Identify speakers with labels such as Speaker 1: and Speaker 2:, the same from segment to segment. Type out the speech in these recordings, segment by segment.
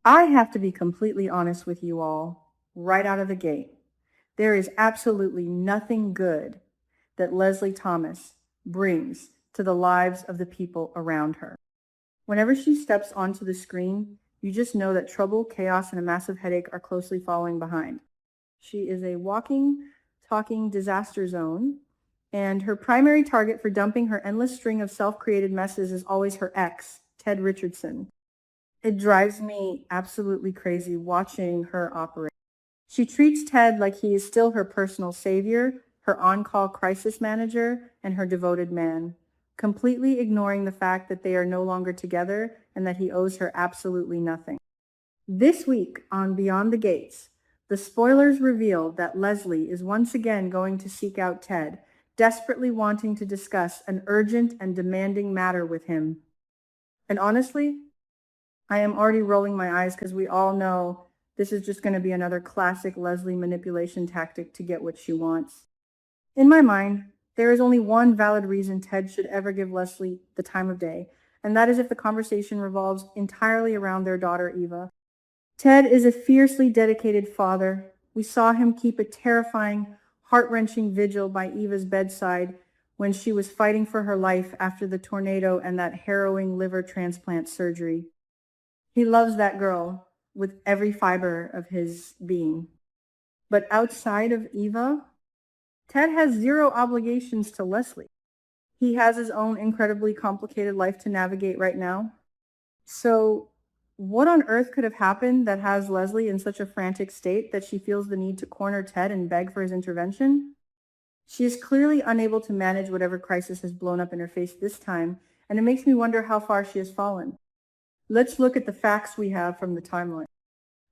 Speaker 1: I have to be completely honest with you all right out of the gate. There is absolutely nothing good that Leslie Thomas brings to the lives of the people around her. Whenever she steps onto the screen, you just know that trouble, chaos, and a massive headache are closely following behind. She is a walking, talking disaster zone, and her primary target for dumping her endless string of self-created messes is always her ex, Ted Richardson. It drives me absolutely crazy watching her operate. She treats Ted like he is still her personal savior, her on-call crisis manager, and her devoted man, completely ignoring the fact that they are no longer together and that he owes her absolutely nothing. This week on Beyond the Gates, the spoilers revealed that Leslie is once again going to seek out Ted, desperately wanting to discuss an urgent and demanding matter with him. And honestly, I am already rolling my eyes because we all know this is just going to be another classic Leslie manipulation tactic to get what she wants. In my mind, there is only one valid reason Ted should ever give Leslie the time of day, and that is if the conversation revolves entirely around their daughter, Eva. Ted is a fiercely dedicated father. We saw him keep a terrifying, heart-wrenching vigil by Eva's bedside when she was fighting for her life after the tornado and that harrowing liver transplant surgery. He loves that girl with every fiber of his being. But outside of Eva, Ted has zero obligations to Leslie. He has his own incredibly complicated life to navigate right now. So what on earth could have happened that has Leslie in such a frantic state that she feels the need to corner Ted and beg for his intervention? She is clearly unable to manage whatever crisis has blown up in her face this time, and it makes me wonder how far she has fallen. Let's look at the facts we have from the timeline.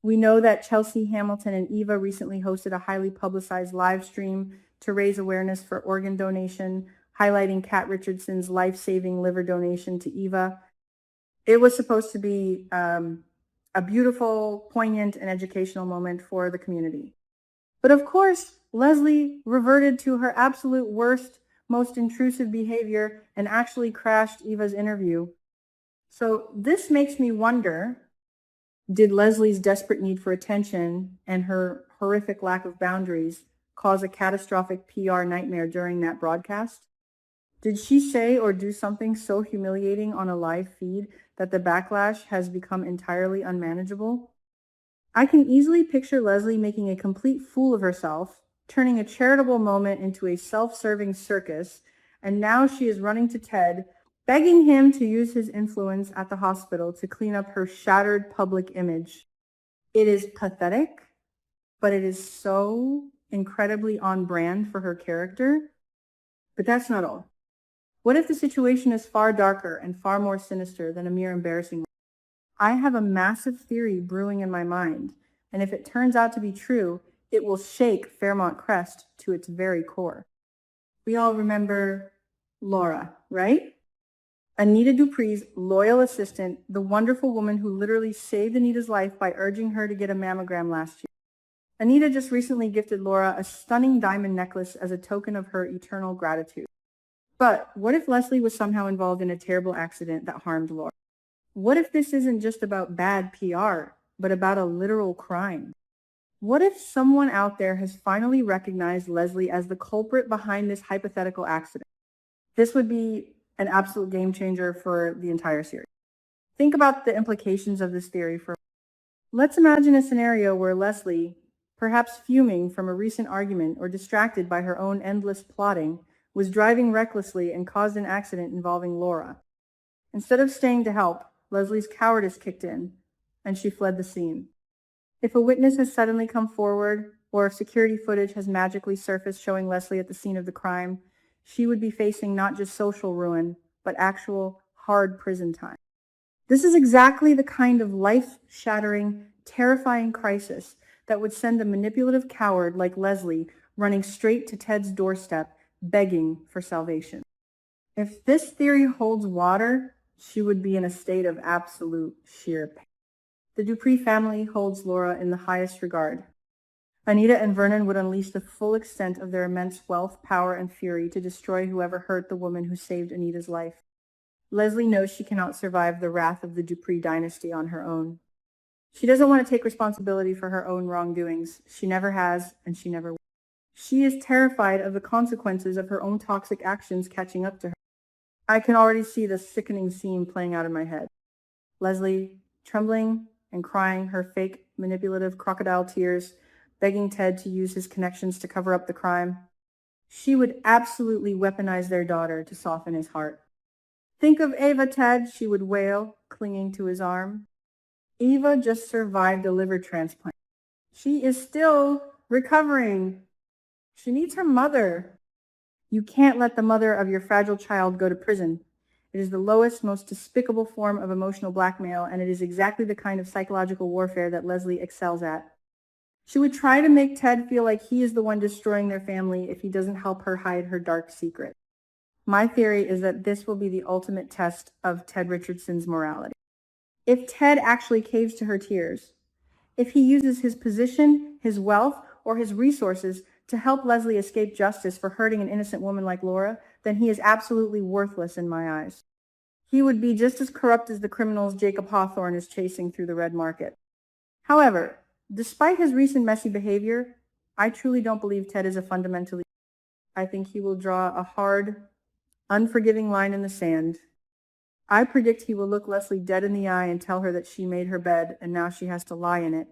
Speaker 1: We know that Chelsea Hamilton and Eva recently hosted a highly publicized live stream to raise awareness for organ donation, highlighting Kat Richardson's life-saving liver donation to Eva. It was supposed to be a beautiful, poignant, and educational moment for the community. But of course, Leslie reverted to her absolute worst, most intrusive behavior and actually crashed Eva's interview. So this makes me wonder, did Leslie's desperate need for attention and her horrific lack of boundaries cause a catastrophic PR nightmare during that broadcast? Did she say or do something so humiliating on a live feed that the backlash has become entirely unmanageable? I can easily picture Leslie making a complete fool of herself, turning a charitable moment into a self-serving circus, and now she is running to Ted, begging him to use his influence at the hospital to clean up her shattered public image. It is pathetic, but it is so incredibly on brand for her character. But that's not all. What if the situation is far darker and far more sinister than a mere embarrassing? I have a massive theory brewing in my mind, and if it turns out to be true, it will shake Fairmont Crest to its very core. We all remember Laura, right? Anita Dupree's loyal assistant, the wonderful woman who literally saved Anita's life by urging her to get a mammogram last year. Anita just recently gifted Laura a stunning diamond necklace as a token of her eternal gratitude. But what if Leslie was somehow involved in a terrible accident that harmed Laura? What if this isn't just about bad PR, but about a literal crime? What if someone out there has finally recognized Leslie as the culprit behind this hypothetical accident? This would be an absolute game changer for the entire series. Think about the implications of this theory for. Let's imagine a scenario where Leslie, perhaps fuming from a recent argument or distracted by her own endless plotting, was driving recklessly and caused an accident involving Laura. Instead of staying to help, Leslie's cowardice kicked in, and she fled the scene. If a witness has suddenly come forward, or if security footage has magically surfaced showing Leslie at the scene of the crime, she would be facing not just social ruin, but actual hard prison time. This is exactly the kind of life-shattering, terrifying crisis that would send a manipulative coward like Leslie running straight to Ted's doorstep, begging for salvation. If this theory holds water, she would be in a state of absolute sheer pain. The Dupree family holds Laura in the highest regard. Anita and Vernon would unleash the full extent of their immense wealth, power, and fury to destroy whoever hurt the woman who saved Anita's life. Leslie knows she cannot survive the wrath of the Dupree dynasty on her own. She doesn't want to take responsibility for her own wrongdoings. She never has, and she never will. She is terrified of the consequences of her own toxic actions catching up to her. I can already see the sickening scene playing out in my head. Leslie, trembling and crying her fake, manipulative crocodile tears, begging Ted to use his connections to cover up the crime. She would absolutely weaponize their daughter to soften his heart. Think of Ava, Ted, she would wail, clinging to his arm. Eva just survived a liver transplant. She is still recovering. She needs her mother. You can't let the mother of your fragile child go to prison. It is the lowest, most despicable form of emotional blackmail, and it is exactly the kind of psychological warfare that Leslie excels at. She would try to make Ted feel like he is the one destroying their family if he doesn't help her hide her dark secret. My theory is that this will be the ultimate test of Ted Richardson's morality. If Ted actually caves to her tears, if he uses his position, his wealth, or his resources to help Leslie escape justice for hurting an innocent woman like Laura, then he is absolutely worthless in my eyes. He would be just as corrupt as the criminals Jacob Hawthorne is chasing through the red market. However, despite his recent messy behavior, I truly don't believe Ted is a fundamentally. I think he will draw a hard, unforgiving line in the sand. I predict he will look Leslie dead in the eye and tell her that she made her bed and now she has to lie in it.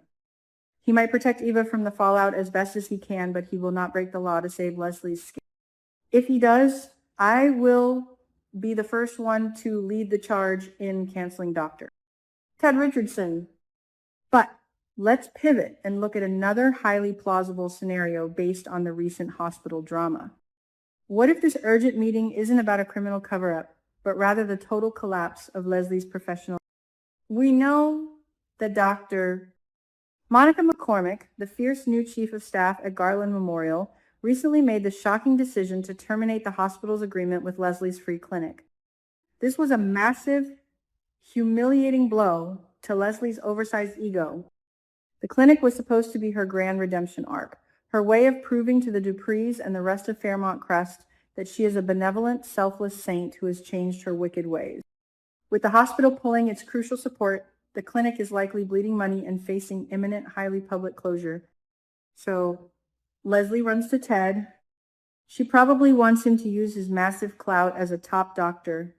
Speaker 1: He might protect Eva from the fallout as best as he can, but he will not break the law to save Leslie's skin. If he does, I will be the first one to lead the charge in canceling Dr. Ted Richardson. But let's pivot and look at another highly plausible scenario based on the recent hospital drama. What if this urgent meeting isn't about a criminal cover-up, but rather the total collapse of Leslie's professional? We know that Dr. Monica McCormick, the fierce new chief of staff at Garland Memorial, recently made the shocking decision to terminate the hospital's agreement with Leslie's free clinic. This was a massive, humiliating blow to Leslie's oversized ego. The clinic was supposed to be her grand redemption arc, her way of proving to the Duprees and the rest of Fairmont Crest that she is a benevolent, selfless saint who has changed her wicked ways. With the hospital pulling its crucial support, the clinic is likely bleeding money and facing imminent, highly public closure. So Leslie runs to Ted. She probably wants him to use his massive clout as a top doctor,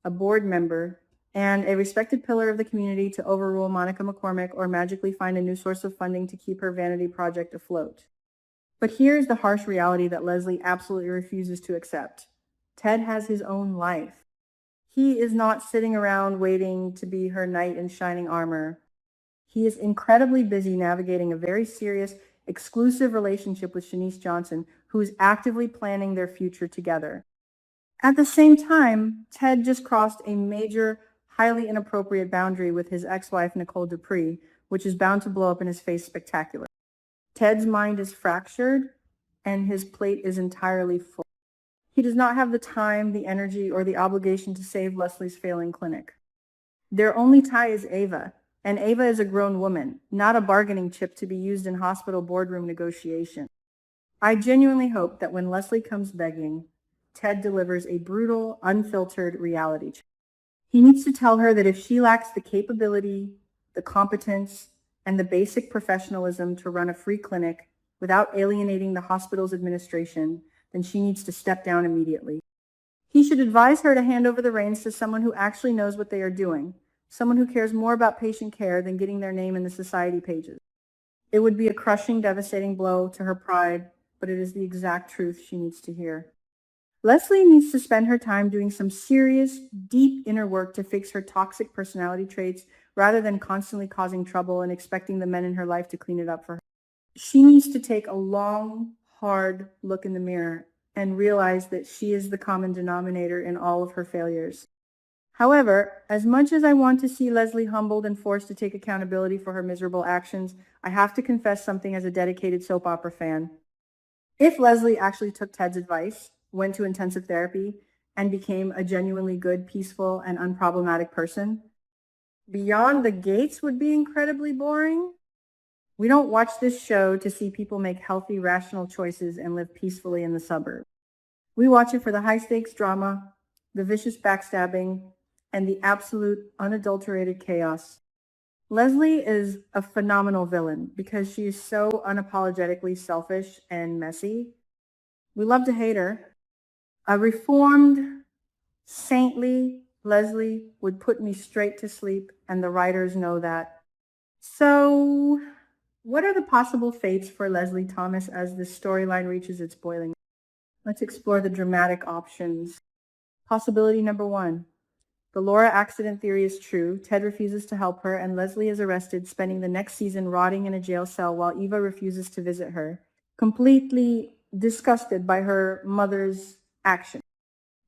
Speaker 1: a board member, and a respected pillar of the community to overrule Monica McCormick or magically find a new source of funding to keep her vanity project afloat. But here's the harsh reality that Leslie absolutely refuses to accept. Ted has his own life. He is not sitting around waiting to be her knight in shining armor. He is incredibly busy navigating a very serious, exclusive relationship with Shanice Johnson, who is actively planning their future together. At the same time, Ted just crossed a major, highly inappropriate boundary with his ex-wife, Nicole Dupree, which is bound to blow up in his face spectacularly. Ted's mind is fractured, and his plate is entirely full. He does not have the time, the energy, or the obligation to save Leslie's failing clinic. Their only tie is Ava, and Ava is a grown woman, not a bargaining chip to be used in hospital boardroom negotiation. I genuinely hope that when Leslie comes begging, Ted delivers a brutal, unfiltered reality check. He needs to tell her that if she lacks the capability, the competence, and the basic professionalism to run a free clinic without alienating the hospital's administration, then she needs to step down immediately. He should advise her to hand over the reins to someone who actually knows what they are doing, someone who cares more about patient care than getting their name in the society pages. It would be a crushing, devastating blow to her pride, but it is the exact truth she needs to hear. Leslie needs to spend her time doing some serious, deep inner work to fix her toxic personality traits rather than constantly causing trouble and expecting the men in her life to clean it up for her. She needs to take a long, hard look in the mirror and realize that she is the common denominator in all of her failures. However, as much as I want to see Leslie humbled and forced to take accountability for her miserable actions, I have to confess something as a dedicated soap opera fan. If Leslie actually took Ted's advice, went to intensive therapy, and became a genuinely good, peaceful, and unproblematic person, Beyond the Gates would be incredibly boring. We don't watch this show to see people make healthy, rational choices and live peacefully in the suburbs. We watch it for the high-stakes drama, the vicious backstabbing, and the absolute unadulterated chaos. Leslie is a phenomenal villain because she is so unapologetically selfish and messy. We love to hate her. A reformed, saintly Leslie would put me straight to sleep, and the writers know that. So, what are the possible fates for Leslie Thomas as this storyline reaches its boiling? Let's explore the dramatic options. Possibility number one. The Laura accident theory is true. Ted refuses to help her, and Leslie is arrested, spending the next season rotting in a jail cell while Eva refuses to visit her, completely disgusted by her mother's action.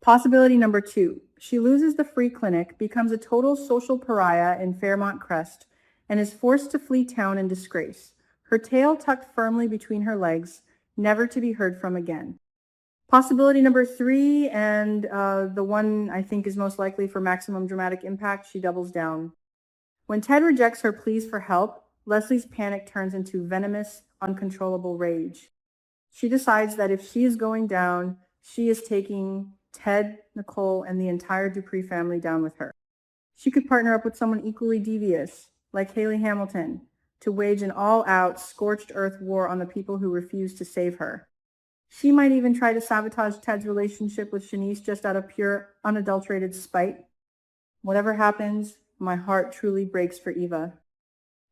Speaker 1: Possibility number two. She loses the free clinic, becomes a total social pariah in Fairmont Crest, and is forced to flee town in disgrace, her tail tucked firmly between her legs, never to be heard from again. Possibility number three, and the one I think is most likely for maximum dramatic impact, she doubles down. When Ted rejects her pleas for help, Leslie's panic turns into venomous, uncontrollable rage. She decides that if she is going down, she is taking Ted, Nicole, and the entire Dupree family down with her. She could partner up with someone equally devious, like Haley Hamilton, to wage an all-out, scorched earth war on the people who refuse to save her. She might even try to sabotage Ted's relationship with Shanice just out of pure, unadulterated spite. Whatever happens, my heart truly breaks for Eva.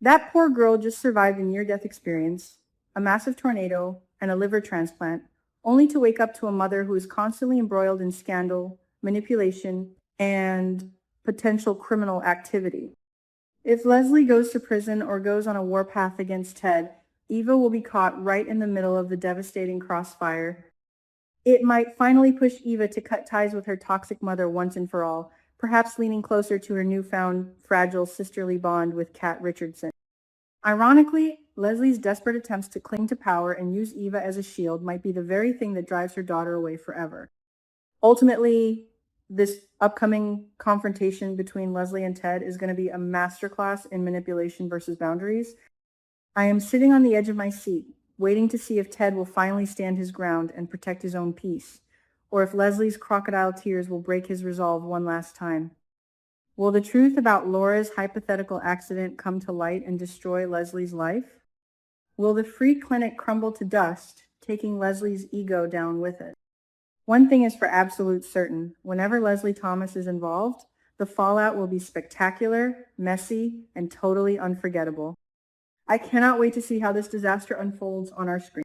Speaker 1: That poor girl just survived a near-death experience, a massive tornado, and a liver transplant, only to wake up to a mother who is constantly embroiled in scandal, manipulation, and potential criminal activity. If Leslie goes to prison or goes on a warpath against Ted, Eva will be caught right in the middle of the devastating crossfire. It might finally push Eva to cut ties with her toxic mother once and for all, perhaps leaning closer to her newfound fragile sisterly bond with Kat Richardson. Ironically, Leslie's desperate attempts to cling to power and use Eva as a shield might be the very thing that drives her daughter away forever. Ultimately, this upcoming confrontation between Leslie and Ted is going to be a masterclass in manipulation versus boundaries. I am sitting on the edge of my seat, waiting to see if Ted will finally stand his ground and protect his own peace, or if Leslie's crocodile tears will break his resolve one last time. Will the truth about Laura's hypothetical accident come to light and destroy Leslie's life? Will the free clinic crumble to dust, taking Leslie's ego down with it? One thing is for absolute certain. Whenever Leslie Thomas is involved, the fallout will be spectacular, messy, and totally unforgettable. I cannot wait to see how this disaster unfolds on our screen.